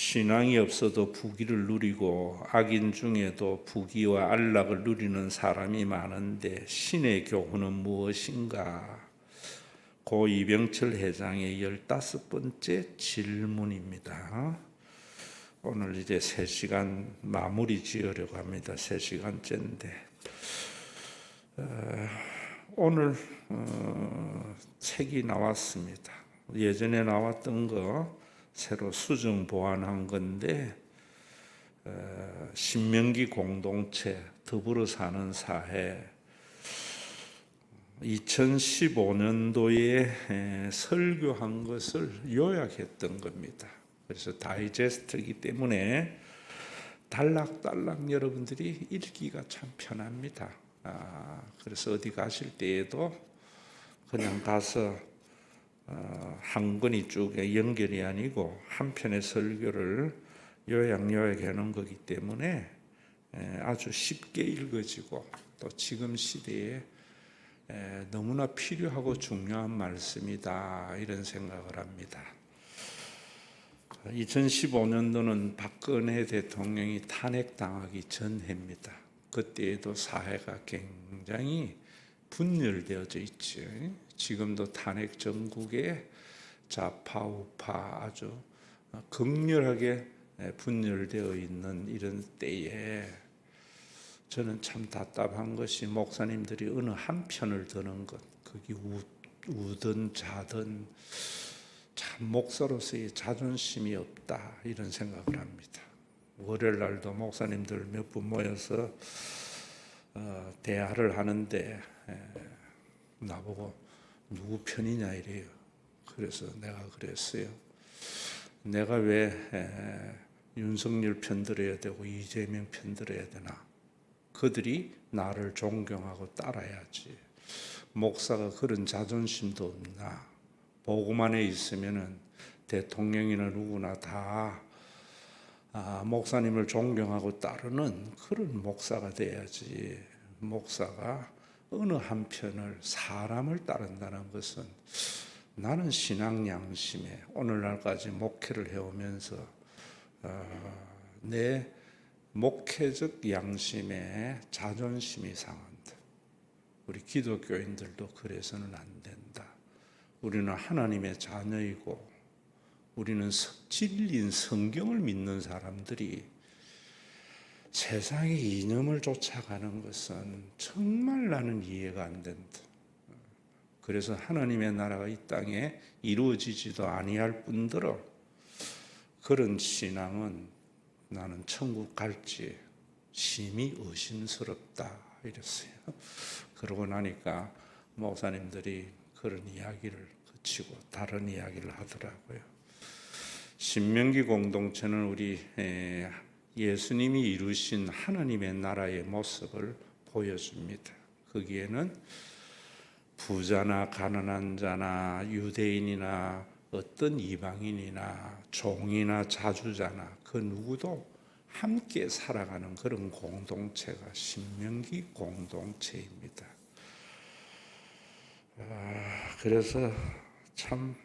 신앙이 없어도 부귀를 누리고 악인 중에도 부귀와 안락을 누리는 사람이 많은데 신의 교훈은 무엇인가? 고 이병철 회장의 15번째 질문입니다. 오늘 이제 3시간 마무리 지으려고 합니다. 3시간째인데 오늘 책이 나왔습니다. 예전에 나왔던 거 새로 수정 보완한 건데 신명기 공동체 더불어 사는 사회 2015년도에 설교한 것을 요약했던 겁니다. 그래서 다이제스트이기 때문에 달락달락 여러분들이 읽기가 참 편합니다. 그래서 어디 가실 때에도 그냥 가서 한 권이 쭉 연결이 아니고 한 편의 설교를 요약해 놓은 거기 때문에 아주 쉽게 읽어지고 또 지금 시대에 너무나 필요하고 중요한 말씀이다 이런 생각을 합니다. 2015년도는 박근혜 대통령이 탄핵당하기 전 해입니다. 그때에도 사회가 굉장히 분열되어져 있죠. 지금도 탄핵 전국에 좌파 우파 아주 극렬하게 분열되어 있는 이런 때에 저는 참 답답한 것이 목사님들이 어느 한편을 드는 것, 거기 우든 자든 참 목사로서의 자존심이 없다 이런 생각을 합니다. 월요일 날도 목사님들 몇 분 모여서 대화를 하는데 나보고 누구 편이냐 이래요. 그래서 내가 그랬어요. 내가 왜 윤석열 편 들어야 되고 이재명 편 들어야 되나? 그들이 나를 존경하고 따라야지. 목사가 그런 자존심도 없나? 복음안에 있으면은 대통령이나 누구나 다 목사님을 존경하고 따르는 그런 목사가 돼야지. 목사가 어느 한편을 사람을 따른다는 것은 나는 신앙 양심에 오늘날까지 목회를 해오면서 내 목회적 양심에 자존심이 상한다. 우리 기독교인들도 그래서는 안 된다. 우리는 하나님의 자녀이고 우리는 진리인 성경을 믿는 사람들이 세상의 이념을 쫓아가는 것은 정말 나는 이해가 안 된다. 그래서 하나님의 나라가 이 땅에 이루어지지도 아니할 뿐더러 그런 신앙은 나는 천국 갈지 심히 의심스럽다 이랬어요. 그러고 나니까 목사님들이 그런 이야기를 그치고 다른 이야기를 하더라고요. 신명기 공동체는 우리 예수님이 이루신 하나님의 나라의 모습을 보여줍니다. 거기에는 부자나 가난한 자나 유대인이나 어떤 이방인이나 종이나 자주자나 그 누구도 함께 살아가는 그런 공동체가 신명기 공동체입니다. 그래서 참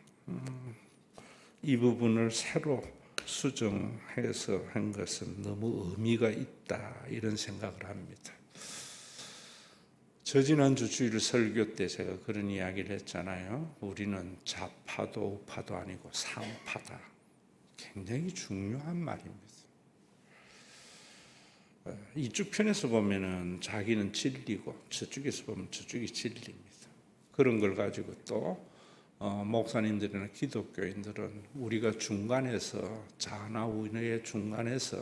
이 부분을 새로 수정해서 한 것은 너무 의미가 있다 이런 생각을 합니다. 저지난주 주일 설교 때 제가 그런 이야기를 했잖아요. 우리는 좌파도 우파도 아니고 상파다. 굉장히 중요한 말입니다. 이쪽 편에서 보면은 자기는 진리고 저쪽에서 보면 저쪽이 진리입니다. 그런 걸 가지고 또 목사님들이나 기독교인들은 우리가 중간에서 자나 우나의 중간에서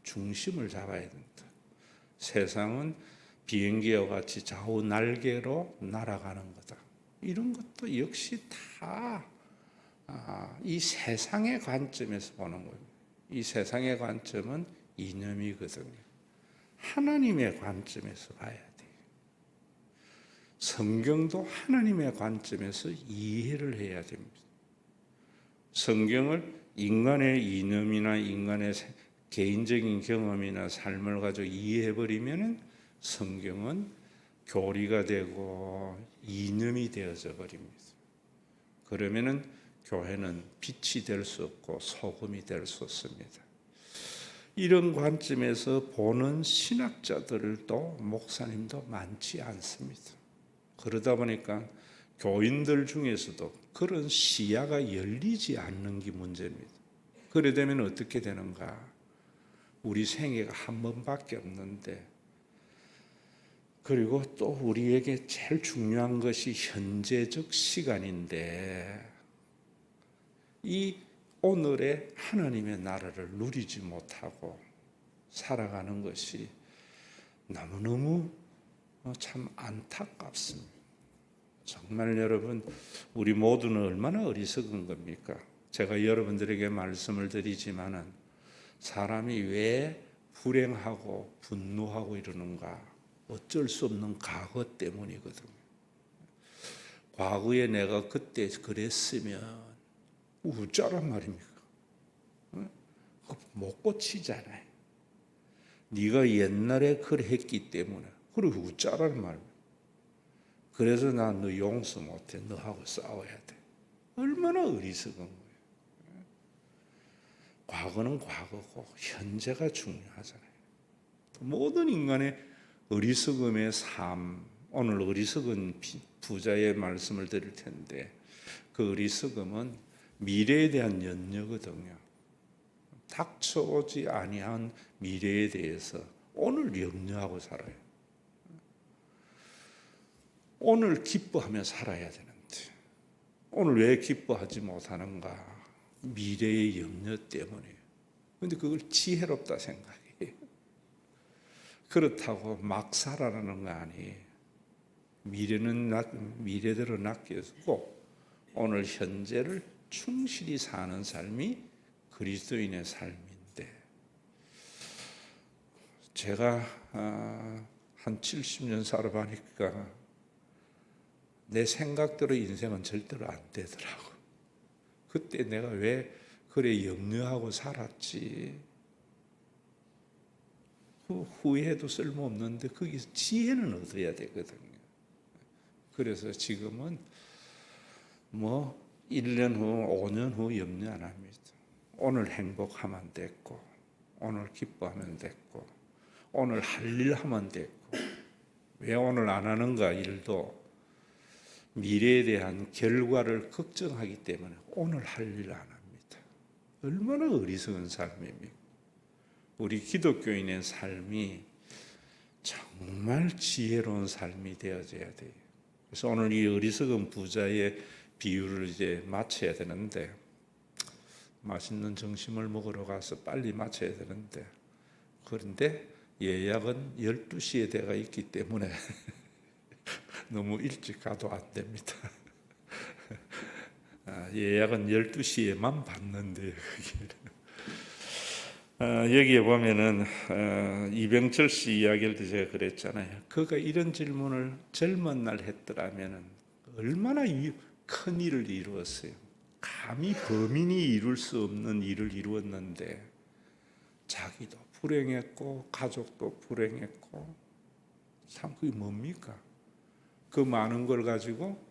중심을 잡아야 된다. 세상은 비행기와 같이 좌우 날개로 날아가는 거다. 이런 것도 역시 다 이 세상의 관점에서 보는 거예요. 이 세상의 관점은 이념이거든요. 하나님의 관점에서 봐야 돼요. 성경도 하나님의 관점에서 이해를 해야 됩니다. 성경을 인간의 이념이나 인간의 개인적인 경험이나 삶을 가지고 이해해버리면 성경은 교리가 되고 이념이 되어져 버립니다. 그러면은 교회는 빛이 될 수 없고 소금이 될 수 없습니다. 이런 관점에서 보는 신학자들도 목사님도 많지 않습니다. 그러다 보니까 교인들 중에서도 그런 시야가 열리지 않는 게 문제입니다. 그래 되면 어떻게 되는가? 우리 생애가 한 번밖에 없는데, 그리고 또 우리에게 제일 중요한 것이 현재적 시간인데, 이 오늘의 하나님의 나라를 누리지 못하고 살아가는 것이 너무너무 참 안타깝습니다. 정말 여러분, 우리 모두는 얼마나 어리석은 겁니까? 제가 여러분들에게 말씀을 드리지만은 사람이 왜 불행하고 분노하고 이러는가? 어쩔 수 없는 과거 때문이거든요. 과거에 내가 그때 그랬으면 우짜란 말입니까? 못 고치잖아요. 네가 옛날에 그랬기 때문에. 그리고 우짜란 말입니다. 그래서 난 너 용서 못해. 너하고 싸워야 돼. 얼마나 어리석은 거예요. 과거는 과거고 현재가 중요하잖아요. 모든 인간의 어리석음의 삶, 오늘 어리석은 부자의 말씀을 드릴 텐데, 그 어리석음은 미래에 대한 염려거든요. 닥쳐오지 아니한 미래에 대해서 오늘 염려하고 살아요. 오늘 기뻐하며 살아야 되는데 오늘 왜 기뻐하지 못하는가? 미래의 염려 때문에. 그런데 그걸 지혜롭다 생각해요. 그렇다고 막 살아라는 거 아니에요. 미래는 미래대로 낚여주고 오늘 현재를 충실히 사는 삶이 그리스도인의 삶인데, 제가 한 70년 살아보니까 내 생각대로 인생은 절대로 안 되더라고. 그때 내가 왜 그래 염려하고 살았지? 후회해도 쓸모없는데 거기서 지혜는 얻어야 되거든요. 그래서 지금은 1년 후, 5년 후 염려 안 합니다. 오늘 행복하면 됐고, 오늘 기뻐하면 됐고, 오늘 할 일 하면 됐고. 왜 오늘 안 하는가? 일도 미래에 대한 결과를 걱정하기 때문에 오늘 할 일 안 합니다. 얼마나 어리석은 삶입니까? 우리 기독교인의 삶이 정말 지혜로운 삶이 되어져야 돼요. 그래서 오늘 이 어리석은 부자의 비유를 이제 마쳐야 되는데, 맛있는 점심을 먹으러 가서 빨리 마쳐야 되는데, 그런데 예약은 12시에 돼가 있기 때문에 너무 일찍 가도 안 됩니다. 예약은 12시에만 받는데요. 여기에 보면은 이병철 씨 이야기를 제가 그랬잖아요. 그가 이런 질문을 젊은 날 했더라면은 얼마나 큰 일을 이루었어요. 감히 범인이 이룰 수 없는 일을 이루었는데 자기도 불행했고 가족도 불행했고, 참 그게 뭡니까? 그 많은 걸 가지고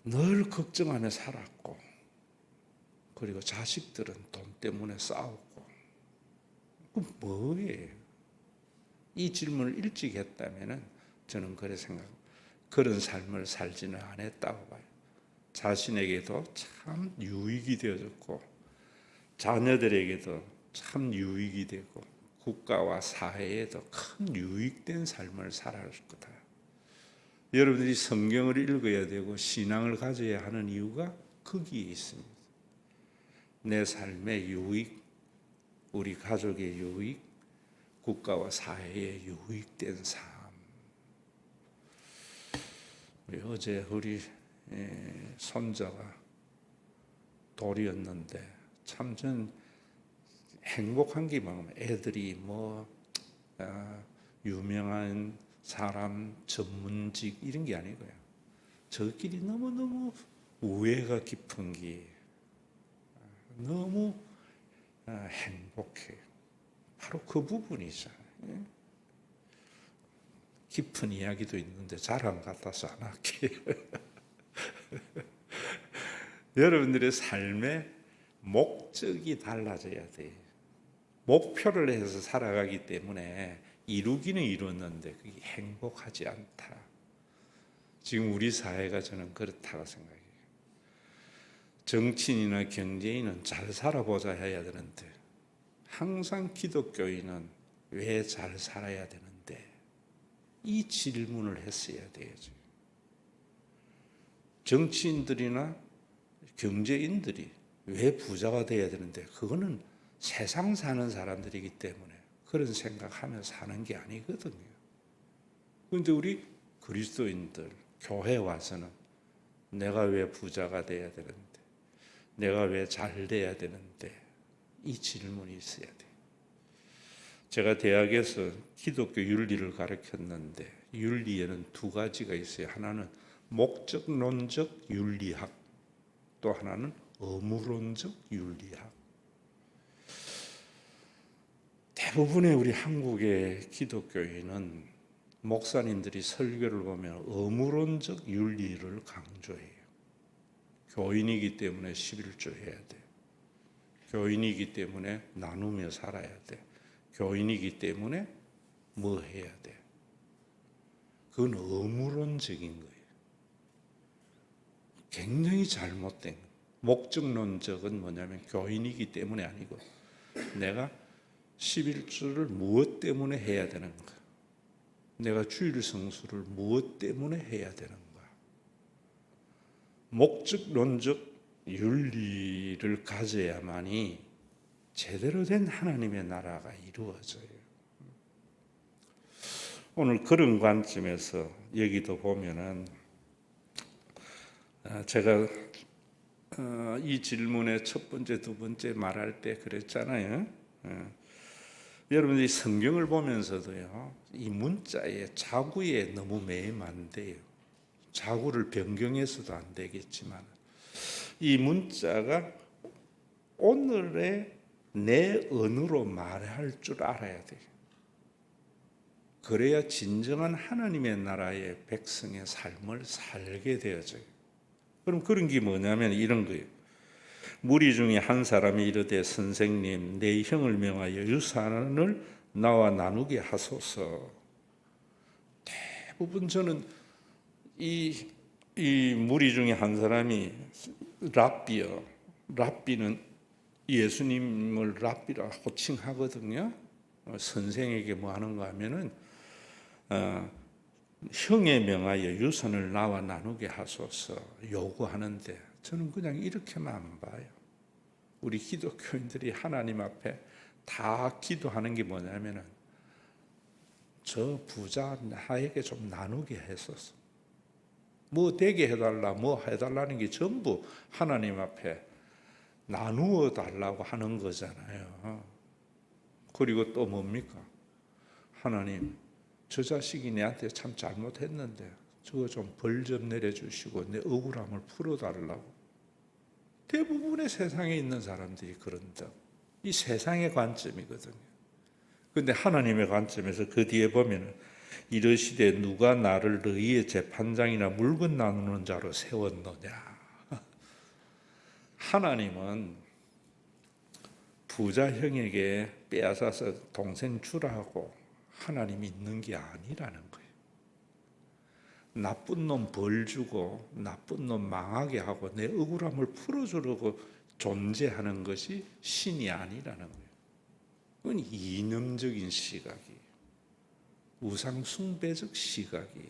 늘 걱정하며 살았고, 그리고 자식들은 돈 때문에 싸우고. 그 뭐예요? 이 질문을 일찍 했다면은 저는 그래 생각합니다. 그런 삶을 살지는 않았다고 봐요. 자신에게도 참 유익이 되어졌고, 자녀들에게도 참 유익이 되고, 국가와 사회에도 큰 유익된 삶을 살아갈 거다. 여러분들이 성경을 읽어야 되고 신앙을 가져야 하는 이유가 거기에 있습니다. 내 삶의 유익, 우리 가족의 유익, 국가와 사회의 유익된 삶. 어제 우리 손자가 돌이었는데 참 전 행복한 게 뭐냐면 애들이 유명한 사람, 전문직 이런 게 아니고요. 저끼리 너무너무 우애가 깊은 게 너무 행복해요. 바로 그 부분이잖아요. 깊은 이야기도 있는데 자랑 같아서 안 할게요. 여러분들의 삶의 목적이 달라져야 돼요. 목표를 해서 살아가기 때문에 이루기는 이루었는데 그게 행복하지 않다. 지금 우리 사회가 저는 그렇다고 생각해요. 정치인이나 경제인은 잘 살아보자 해야 되는데 항상 기독교인은 왜 잘 살아야 되는데 이 질문을 했어야 돼야죠. 정치인들이나 경제인들이 왜 부자가 돼야 되는데 그거는 세상 사는 사람들이기 때문에 그런 생각하면서 사는 게 아니거든요. 그런데 우리 그리스도인들 교회 와서는 내가 왜 부자가 돼야 되는데 내가 왜 잘 돼야 되는데 이 질문이 있어야 돼요. 제가 대학에서 기독교 윤리를 가르쳤는데 윤리에는 두 가지가 있어요. 하나는 목적론적 윤리학, 또 하나는 의무론적 윤리학. 대부분의 우리 한국의 기독교인은 목사님들이 설교를 보면 의무론적 윤리를 강조해요. 교인이기 때문에 11조 해야 돼. 교인이기 때문에 나누며 살아야 돼. 교인이기 때문에 뭐 해야 돼. 그건 의무론적인 거예요. 굉장히 잘못된 거예요. 목적론적은 뭐냐면 교인이기 때문에 아니고 내가 11조를 무엇 때문에 해야 되는가. 내가 주일 성수를 무엇 때문에 해야 되는가. 목적론적 윤리를 가져야만이 제대로 된 하나님의 나라가 이루어져요. 오늘 그런 관점에서 여기도 보면은 제가 이 질문의 첫 번째, 두 번째 말할 때 그랬잖아요. 여러분들이 성경을 보면서도요, 이 문자의 자구에 너무 매이면 안 돼요. 자구를 변경해서도 안 되겠지만 이 문자가 오늘의 내 언어로 말할 줄 알아야 돼요. 그래야 진정한 하나님의 나라의 백성의 삶을 살게 되어져요. 그럼 그런 게 뭐냐면 이런 거예요. 무리 중에 한 사람이 이르되 선생님 내 형을 명하여 유산을 나와 나누게 하소서. 대부분 저는 이 무리 중에 한 사람이 랍비요. 랍비는 예수님을 랍비라 호칭하거든요. 선생에게 뭐 하는가 하면은 형에 명하여 유산을 나와 나누게 하소서 요구하는데 저는 그냥 이렇게만 봐요. 우리 기독교인들이 하나님 앞에 다 기도하는 게 뭐냐면은 저 부자 나에게 좀 나누게 했었어. 뭐 되게 해달라, 뭐 해달라는 게 전부 하나님 앞에 나누어 달라고 하는 거잖아요. 그리고 또 뭡니까? 하나님, 저 자식이 내한테 참 잘못했는데 저거 좀 벌 좀 내려주시고 내 억울함을 풀어달라고. 대부분의 세상에 있는 사람들이 그런다. 이 세상의 관점이거든요. 그런데 하나님의 관점에서 그 뒤에 보면 이르시되 누가 나를 너희의 재판장이나 물건 나누는 자로 세웠느냐. 하나님은 부자 형에게 빼앗아서 동생 주라고 하나님이 있는 게 아니라는 거예요. 나쁜 놈 벌 주고 나쁜 놈 망하게 하고 내 억울함을 풀어주려고 존재하는 것이 신이 아니라는 거예요. 그건 이념적인 시각이, 우상 숭배적 시각이.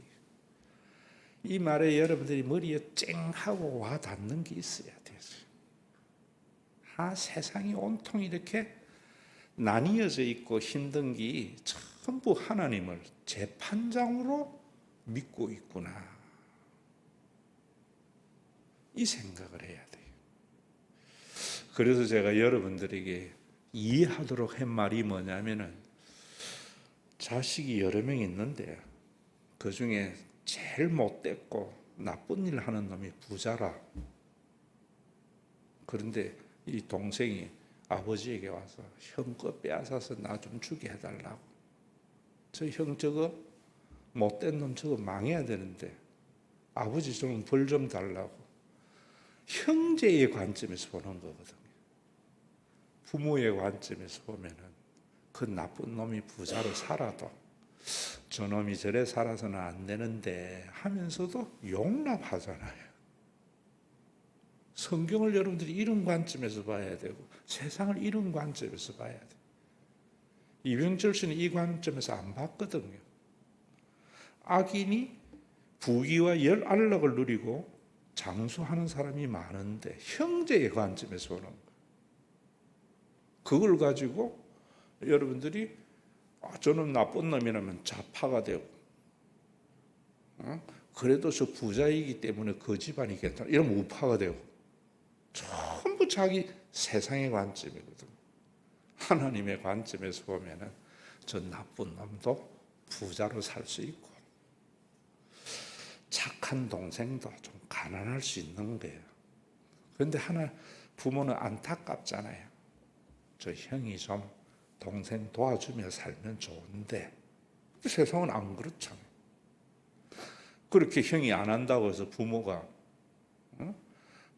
이 말에 여러분들이 머리에 쨍하고 와 닿는 게 있어야 되죠. 세상이 온통 이렇게 나뉘어져 있고 힘든 게 전부 하나님을 재판장으로 믿고 있구나. 이 생각을 해야 돼요. 그래서 제가 여러분들에게 이해하도록 한 말이 뭐냐면은 자식이 여러 명 있는데 그 중에 제일 못됐고 나쁜 일 하는 놈이 부자라. 그런데 이 동생이 아버지에게 와서 형 거 빼앗아서 나 좀 주게 해달라고. 저 형 저거 못된 놈 저거 망해야 되는데 아버지 좀 벌 좀 달라고. 형제의 관점에서 보는 거거든요. 부모의 관점에서 보면은 그 나쁜 놈이 부자로 살아도 저놈이 저래 살아서는 안 되는데 하면서도 용납하잖아요. 성경을 여러분들이 이런 관점에서 봐야 되고 세상을 이런 관점에서 봐야 돼요. 이병철 씨는 이 관점에서 안 봤거든요. 악인이 부귀와 안락을 누리고 장수하는 사람이 많은데 형제의 관점에서 보는 거예요. 그걸 가지고 여러분들이 저는 나쁜 놈이라면 좌파가 되고 그래도 저 부자이기 때문에 그 집안이 괜찮아 이러면 우파가 되고 전부 자기 세상의 관점이거든요. 하나님의 관점에서 보면은 저 나쁜 놈도 부자로 살 수 있고 착한 동생도 좀 가난할 수 있는 거예요. 그런데 부모는 안타깝잖아요. 저 형이 좀 동생 도와주며 살면 좋은데 세상은 안 그렇잖아요. 그렇게 형이 안 한다고 해서 부모가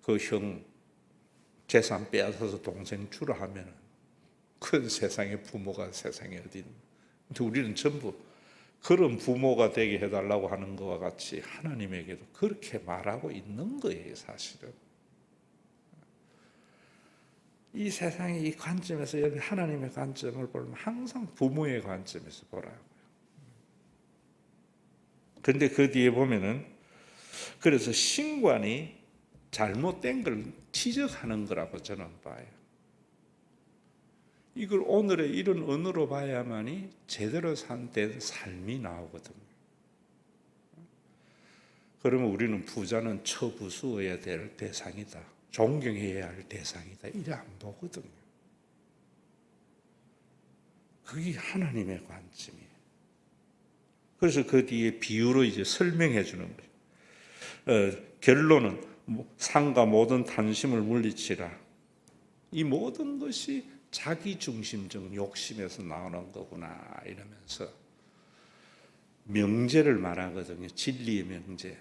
그 형 재산 빼앗아서 동생 주라 하면 그 세상에 부모가 세상에 어디 있는. 근데 우리는 전부 그런 부모가 되게 해달라고 하는 것과 같이 하나님에게도 그렇게 말하고 있는 거예요, 사실은. 이 세상의 이 관점에서 하나님의 관점을 보면 항상 부모의 관점에서 보라고요. 그런데 그 뒤에 보면은 그래서 신관이 잘못된 걸 지적하는 거라고 저는 봐요. 이걸 오늘의 이런 언어로 봐야만이 제대로 된 삶이 나오거든요. 그러면 우리는 부자는 처부수어야 될 대상이다. 존경해야 할 대상이다. 이래 안 보거든요. 그게 하나님의 관점이에요. 그래서 그 뒤에 비유로 이제 설명해 주는 거예요. 결론은 상과 모든 탐심을 물리치라. 이 모든 것이 자기 중심적 욕심에서 나오는 거구나 이러면서 명제를 말하거든요. 진리의 명제.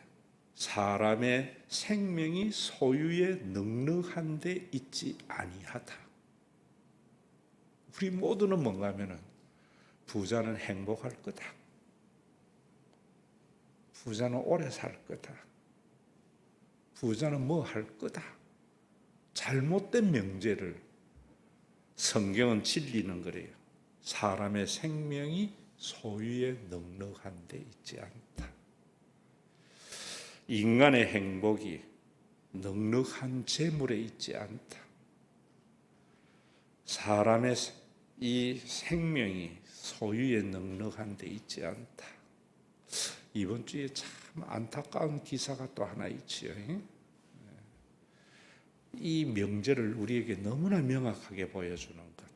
사람의 생명이 소유에 넉넉한 데 있지 아니하다. 우리 모두는 뭔가 하면은 부자는 행복할 거다. 부자는 오래 살 거다. 부자는 뭐 할 거다. 잘못된 명제를 성경은 진리는 그래요. 사람의 생명이 소유에 넉넉한 데 있지 않다. 인간의 행복이 넉넉한 재물에 있지 않다. 사람의 이 생명이 소유에 넉넉한 데 있지 않다. 이번 주에 참 안타까운 기사가 또 하나 있지요. 이 명제를 우리에게 너무나 명확하게 보여주는 것.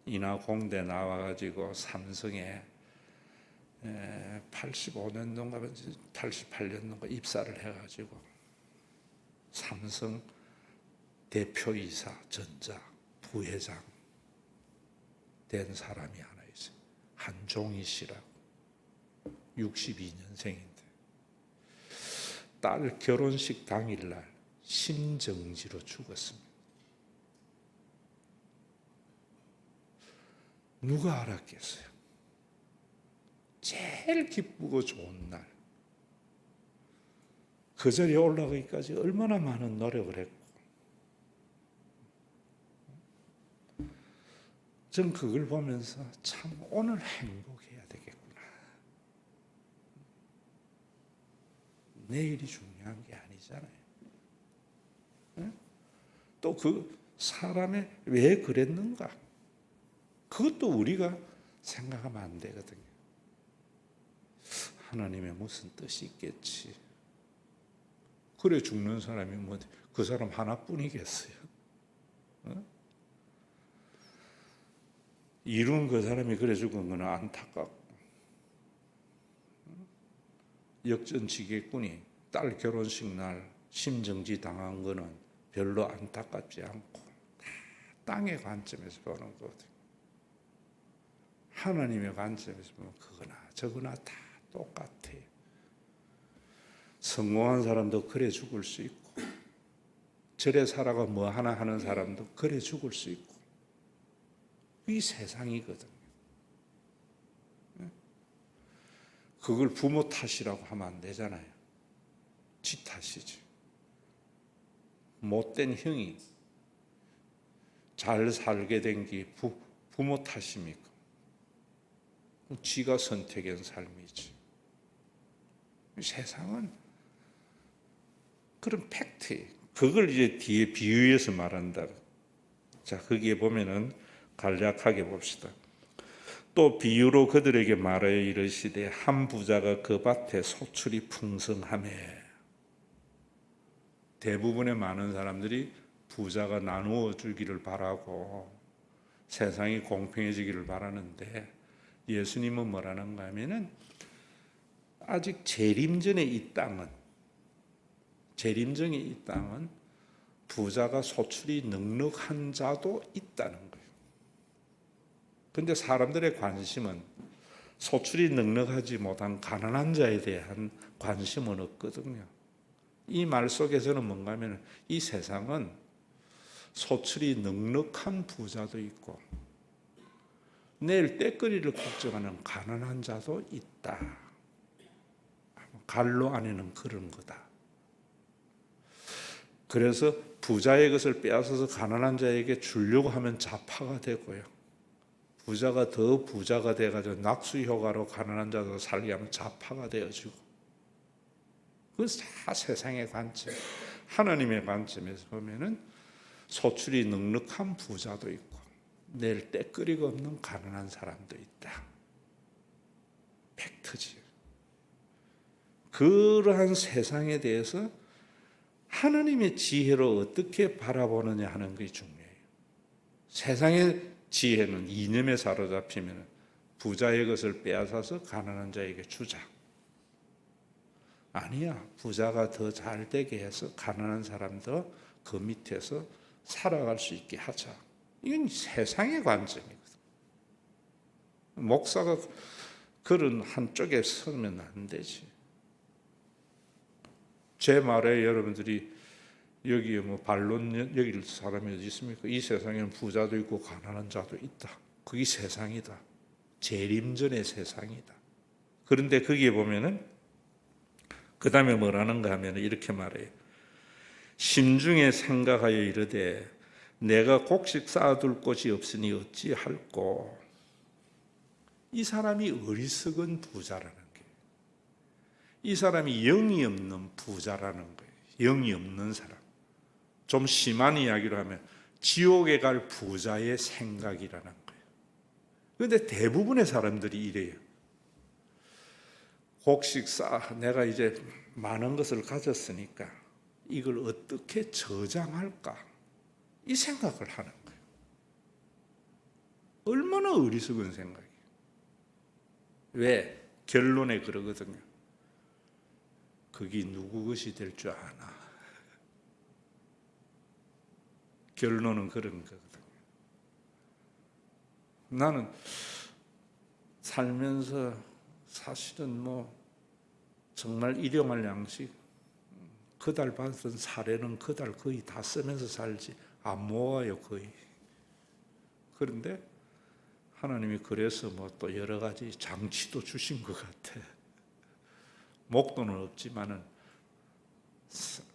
인하공대 나와가지고 삼성에 85년도인가 88년도인가 입사를 해가지고 삼성 대표이사 전자 부회장 된 사람이 하나 있어요. 한종희 씨라고 62년생인데 딸 결혼식 당일날 심정지로 죽었습니다. 누가 알았겠어요? 제일 기쁘고 좋은 날, 그 자리에 올라가기까지 얼마나 많은 노력을 했고, 전 그걸 보면서 참 오늘 행복해야 되겠구나. 내일이 중요한 게 아니잖아요. 또 그 사람의 왜 그랬는가? 그것도 우리가 생각하면 안 되거든요. 하나님의 무슨 뜻이 있겠지. 그래 죽는 사람이 뭐 그 사람 하나뿐이겠어요. 이룬 그 사람이 그래 죽은 건 안타깝고, 역전지객꾼이 딸 결혼식 날 심정지 당한 거는 별로 안타깝지 않고 다 땅의 관점에서 보는 거거든요. 하나님의 관점에서 보면 그거나 저거나 다 똑같아요. 성공한 사람도 그래 죽을 수 있고, 저래 살아가 뭐 하나 하는 사람도 그래 죽을 수 있고, 이 세상이거든요. 그걸 부모 탓이라고 하면 안 되잖아요. 지 탓이지. 못된 형이 잘 살게 된 게 부모 탓입니까? 지가 선택한 삶이지. 세상은 그런 팩트예요. 그걸 이제 뒤에 비유해서 말한다. 자, 거기에 보면은 간략하게 봅시다. 또 비유로 그들에게 말하여 이르시되 한 부자가 그 밭에 소출이 풍성하매. 대부분의 많은 사람들이 부자가 나누어 주기를 바라고 세상이 공평해지기를 바라는데, 예수님은 뭐라는가 하면은 아직 재림전에 이 땅은, 재림전에 이 땅은 부자가 소출이 넉넉한 자도 있다는 거예요. 근데 사람들의 관심은 소출이 넉넉하지 못한 가난한 자에 대한 관심은 없거든요. 이 말 속에서는 뭔가 하면 이 세상은 소출이 넉넉한 부자도 있고 내일 때거리를 걱정하는 가난한 자도 있다. 갈로 안에는 그런 거다. 그래서 부자의 것을 빼앗아서 가난한 자에게 주려고 하면 자파가 되고요. 부자가 더 부자가 돼가지고 낙수 효과로 가난한 자도 살게 하면 자파가 되어지고. 그것은 다 세상의 관점. 하나님의 관점에서 보면은 소출이 넉넉한 부자도 있고 내일 때거리가 없는 가난한 사람도 있다. 팩트지. 그러한 세상에 대해서 하나님의 지혜로 어떻게 바라보느냐 하는 것이 중요해요. 세상의 지혜는 이념에 사로잡히면 부자의 것을 빼앗아서 가난한 자에게 주자. 아니야. 부자가 더 잘 되게 해서 가난한 사람도 그 밑에서 살아갈 수 있게 하자. 이건 세상의 관점이거든. 목사가 그런 한쪽에 서면 안 되지. 제 말에 여러분들이 여기에 뭐 반론 여길 사람이 어디 있습니까? 이 세상에는 부자도 있고 가난한 자도 있다. 그게 세상이다. 재림전의 세상이다. 그런데 거기에 보면은 그 다음에 뭐라는가 하면 이렇게 말해요. 심중에 생각하여 이르되 내가 곡식 쌓아둘 곳이 없으니 어찌할꼬. 이 사람이 어리석은 부자라는 거예요. 이 사람이 영이 없는 부자라는 거예요. 영이 없는 사람. 좀 심한 이야기로 하면 지옥에 갈 부자의 생각이라는 거예요. 그런데 대부분의 사람들이 이래요. 곡식 내가 이제 많은 것을 가졌으니까 이걸 어떻게 저장할까? 이 생각을 하는 거예요. 얼마나 어리석은 생각이에요. 왜? 결론에 그러거든요. 그게 누구 것이 될 줄 아나? 결론은 그런 거거든요. 나는 살면서 사실은 뭐 정말 일용할 양식 그달 받은 사례는 그달 거의 다 쓰면서 살지 안 모아요 거의. 그런데 하나님이 그래서 뭐 또 여러 가지 장치도 주신 것 같아. 목돈은 없지만은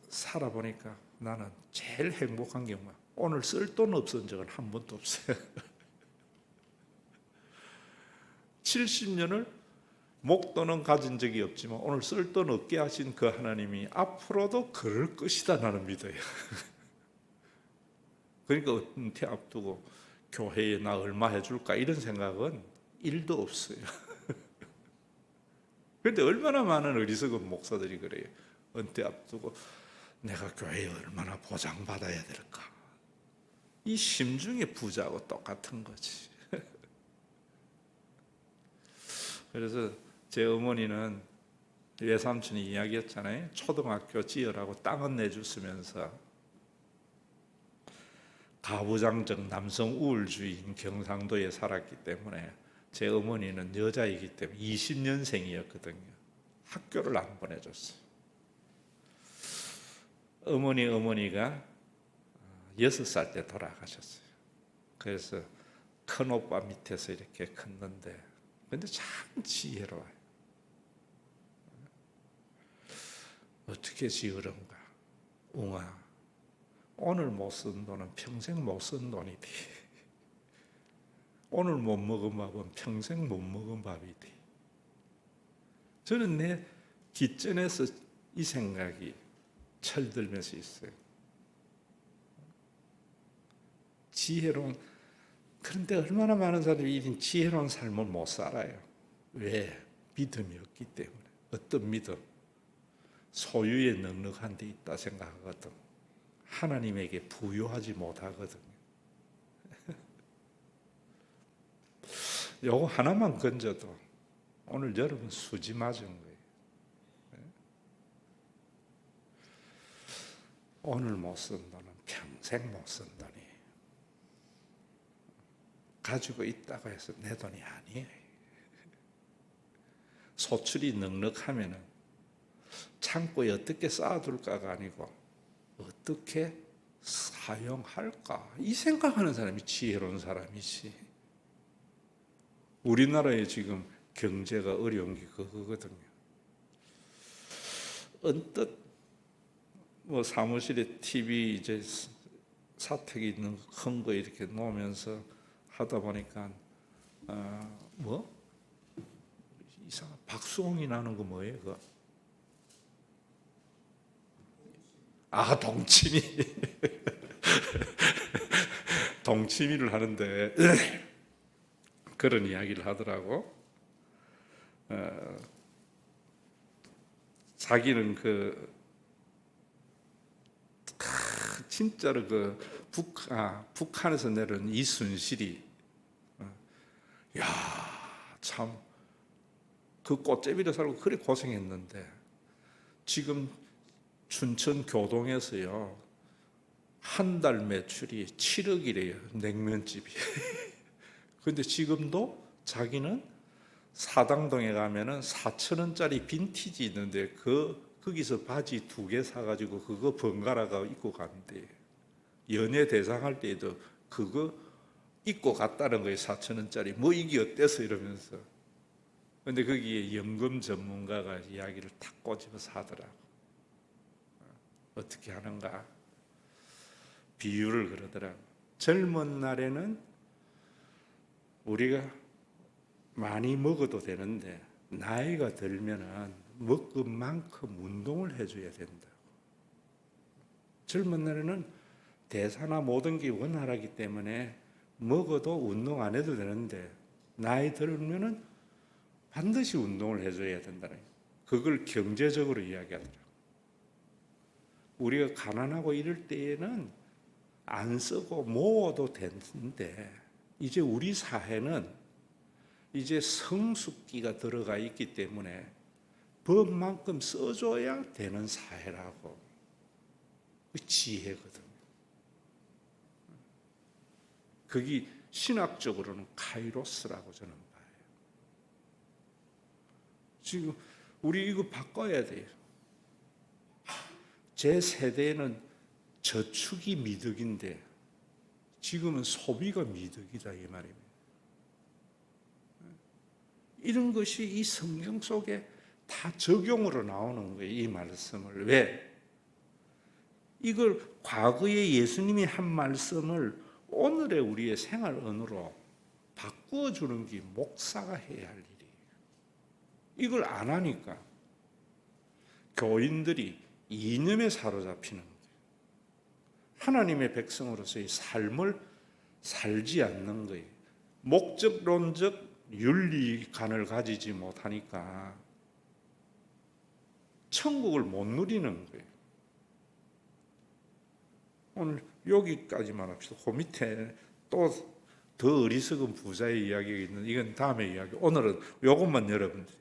살아보니까 나는 제일 행복한 게 뭐야? 오늘 쓸 돈 없은 적은 한 번도 없어요. 70년을 목돈은 가진 적이 없지만 오늘 쓸 돈 없게 하신 그 하나님이 앞으로도 그럴 것이다 나는 믿어요. 그러니까 은퇴 앞두고 교회에 나 얼마 해줄까 이런 생각은 1도 없어요. 그런데 얼마나 많은 어리석은 목사들이 그래요. 은퇴 앞두고 내가 교회에 얼마나 보장받아야 될까. 이 심중의 부자하고 똑같은 거지. 그래서 제 어머니는 외삼촌이 이야기했잖아요. 초등학교 지으라고 땅은 내주시면서 가부장적 남성 우월주의인 경상도에 살았기 때문에 제 어머니는 여자이기 때문에 20년생이었거든요. 학교를 안 보내줬어요. 어머니가 6살 때 돌아가셨어요. 그래서 큰 오빠 밑에서 이렇게 컸는데, 근데 참 지혜로워요. 어떻게 지으런가? 웅아, 오늘 못 쓴 돈은 평생 못 쓴 돈이디. 오늘 못 먹은 밥은 평생 못 먹은 밥이디. 저는 내 깃전에서 이 생각이 철들면서 있어요. 지혜로운, 그런데 얼마나 많은 사람이 이런 지혜로운 삶을 못 살아요. 왜? 믿음이 없기 때문에. 어떤 믿음? 소유에 넉넉한 데 있다 생각하거든. 하나님에게 부유하지 못하거든요. 요거 하나만 건져도 오늘 여러분 수지 맞은 거예요. 오늘 못 쓴 돈은 평생 못 쓴 돈이. 가지고 있다고 해서 내 돈이 아니에요. 소출이 넉넉하면은 창고에 어떻게 쌓아둘까가 아니고 어떻게 사용할까, 이 생각하는 사람이 지혜로운 사람이지. 우리나라에 지금 경제가 어려운 게 그거거든요. 언뜻 뭐 사무실에 TV 이제 사택이 있는 큰 거 이렇게 놓으면서 하다 보니까 뭐 이상한 박수홍이 나는 거 뭐예요? 그거? 동치미. 동치미를 하는데 그런 이야기를 하더라고. 자기는 진짜로 북한에서 내려온 이순실이 참 그 꽃제비를 살고 그래 고생했는데 지금 춘천 교동에서요 한 달 매출이 7억이래요, 냉면집이. 근데 지금도 자기는 사당동에 가면은 4,000원짜리 빈티지 있는데 거기서 바지 2개 사가지고 그거 번갈아가 입고 간대. 연예 대상 할 때에도 그거 입고 갔다는 거예요. 4,000원짜리. 뭐 이게 어때서 이러면서. 근데 거기에 연금 전문가가 이야기를 탁 꼬집어서 하더라고. 어떻게 하는가? 비유를 그러더라고. 젊은 날에는 우리가 많이 먹어도 되는데 나이가 들면은 먹은 만큼 운동을 해줘야 된다고. 젊은 날에는 대사나 모든 게 원활하기 때문에 먹어도 운동 안 해도 되는데 나이 들면은 반드시 운동을 해줘야 된다는 거예요. 그걸 경제적으로 이야기하더라고요. 우리가 가난하고 이럴 때에는 안 쓰고 모아도 되는데 이제 우리 사회는 이제 성숙기가 들어가 있기 때문에 법만큼 써줘야 되는 사회라고. 지혜거든요. 그게 신학적으로는 카이로스라고 저는 봐요. 지금 우리 이거 바꿔야 돼요. 제 세대에는 저축이 미덕인데 지금은 소비가 미덕이다 이 말입니다. 이런 것이 이 성경 속에 다 적용으로 나오는 거예요. 이 말씀을. 왜? 이걸 과거에 예수님이 한 말씀을 오늘의 우리의 생활 언어로 바꾸어 주는 게 목사가 해야 할 일이에요. 이걸 안 하니까 교인들이 이념에 사로잡히는 거예요. 하나님의 백성으로서의 삶을 살지 않는 거예요. 목적론적 윤리관을 가지지 못하니까 천국을 못 누리는 거예요. 오늘 여기까지만 합시다. 그 밑에 또 더 어리석은 부자의 이야기가 있는데 이건 다음에 이야기. 오늘은 이것만 여러분들이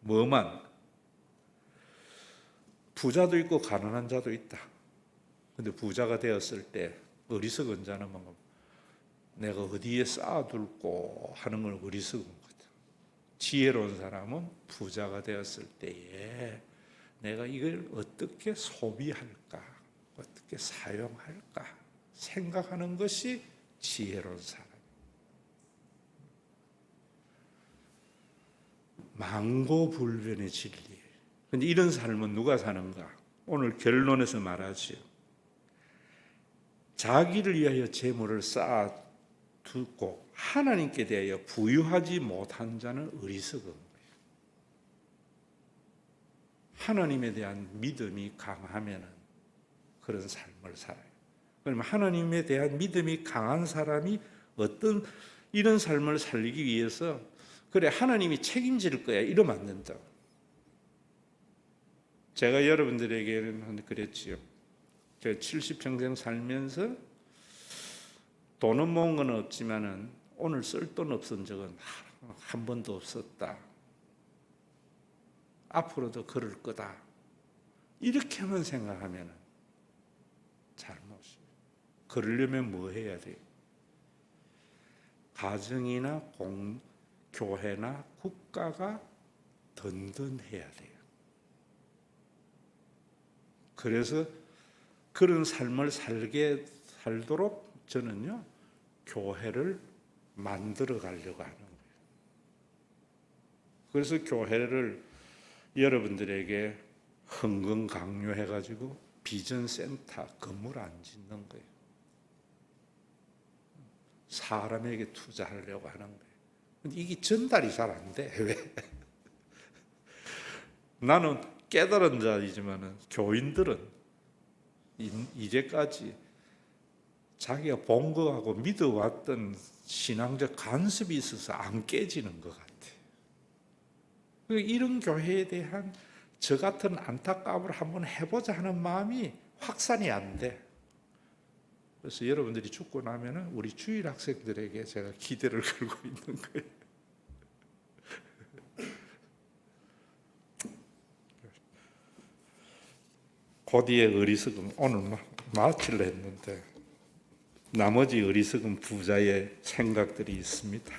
뭐만 부자도 있고 가난한 자도 있다. 근데 부자가 되었을 때 어리석은 자는 뭔가 내가 어디에 쌓아둘고 하는 걸 어리석은 거다. 지혜로운 사람은 부자가 되었을 때에 내가 이걸 어떻게 소비할까, 어떻게 사용할까 생각하는 것이 지혜로운 사람. 망고불변의 진리. 근데 이런 삶은 누가 사는가? 오늘 결론에서 말하지요. 자기를 위하여 재물을 쌓아두고 하나님께 대하여 부유하지 못한 자는 어리석은 거예요. 하나님에 대한 믿음이 강하면 그런 삶을 살아요. 그러면 하나님에 대한 믿음이 강한 사람이 어떤 이런 삶을 살기 위해서 그래 하나님이 책임질 거야 이러면 안 된다. 제가 여러분들에게는 그랬지요. 제가 70평생 살면서 돈은 모은 건 없지만은 오늘 쓸 돈 없은 적은 한 번도 없었다. 앞으로도 그럴 거다. 이렇게만 생각하면 잘못이에요. 그러려면 뭐 해야 돼요? 가정이나 교회나 국가가 든든해야 돼요. 그래서 그런 삶을 살도록 저는요, 교회를 만들어 가려고 하는 거예요. 그래서 교회를 여러분들에게 헌금 강요해가지고 비전센터 건물 안 짓는 거예요. 사람에게 투자하려고 하는 거예요. 근데 이게 전달이 잘 안 돼. 왜? 나는 깨달은 자이지만 교인들은 이제까지 자기가 본 거하고 믿어왔던 신앙적 간섭이 있어서 안 깨지는 것 같아요. 이런 교회에 대한 저 같은 안타까움을 한번 해보자 하는 마음이 확산이 안 돼. 그래서 여러분들이 죽고 나면은 우리 주일 학생들에게 제가 기대를 걸고 있는 거예요. 고디의 어리석음 오늘 마치려 했는데 나머지 어리석은 부자의 생각들이 있습니다.